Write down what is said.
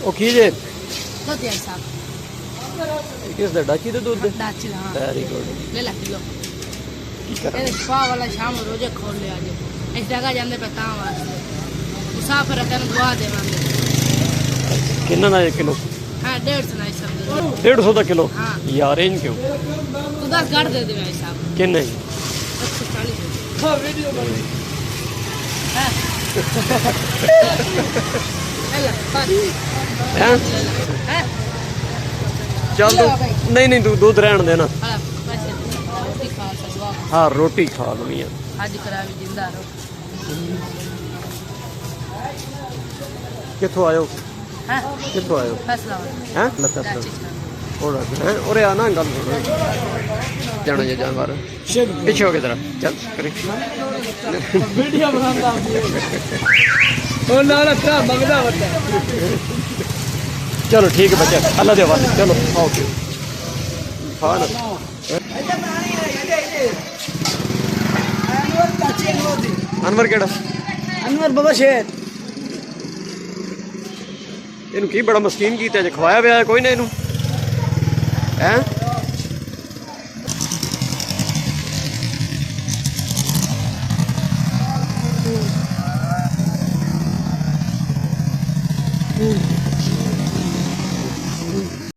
ਉਹ ਕੀ ਜੇ ਦੁੱਧ ਹੈ ਸਾਹਿਬ ਕਿਸ ਦਾ ਡਾਚੀ ਦਾ ਦੁੱਧ ਡਾਚੀ ਦਾ ਹਾਂ ਵੈਰੀ ਗੁੱਡ ਲੈ ਲੈ ਕਿਲੋ ਕੀ ਕਰਾਂ ਇਹ ਸਪਾ ਵਾਲਾ ਸ਼ਾਮ ਰੋਜ਼ੇ ਖੋਲ ਲਿਆ ਜੇ ਇਸ ਜਗ੍ਹਾ ਜਾਂਦੇ ਪਏ ਤਾਂ ਵਾਸਤੇ ਮੁਸਾਫਰ ਤੈਨੂੰ ਦੁਆ ਦੇਵਾਂਗੇ ਕਿੰਨਾ ਦਾ 1 ਕਿਲੋ ਹਾਂ 150 ਨਾ ਸਮਝ 150 ਦਾ ਕਿਲੋ हाँ। ਯਾਰ ਇੰਜ ਕਿਉਂ तू 10 गाड़ दे दे भाई साहब ਕਿੰਨੇ 140 ਹਾਂ ਵੀਡੀਓ हेला बस ਹੈ हैं ਚੱਲ ਤੂੰ ਨਹੀਂ ਨਹੀਂ ਤੂੰ ਦੁੱਧ ਰਹਿਣ ਦੇ ਨਾ हां बस रोटी खा सकवा ਹਾਂ ਰੋਟੀ ਖਾ ਲਵੀਂ ਆ आज करावी जिंदा रहो ਕਿੱਥੋਂ ਆਇਓ हैं ਕਿੱਥੋਂ ਆਇਓ फैसला ਹੈ ਲੱਤਾਂ डाची ਉਹ ਹੈ ਉਰੇ ਆ ਨਾ ਗੱਲ ਸੁਣ ਜਾਣਾ ਜੇ ਜਾਣ ਬਾਰ ਪਿੱਛੇ ਹੋ ਕੇ ਜਰਾ ਚੱਲ ਕਰੀ ਵੀਡੀਓ ਬਣਾਉਂਦਾ ਉਹ ਨਾਲ ਅੱਛਾ ਮੰਗਦਾ ਵੱਡਾ ਚਲੋ ਠੀਕ ਹੈ ਬੱਚਾ ਅੱਲਾ ਦੇ ਹਵਾਲੇ ਚਲੋ ਓਕੇ ਖਾਣ ਅਨਵਰ ਕਿਹੜਾ ਅਨਵਰ ਬਾਬਾ ਸ਼ੇਰ ਇਹਨੂੰ ਕੀ ਬੜਾ ਮਸਕੀਨ ਕੀਤਾ ਜੇ ਖਵਾਇਆ ਪਿਆ ਕੋਈ ਨਾ ਇਹਨੂੰ ਹੈ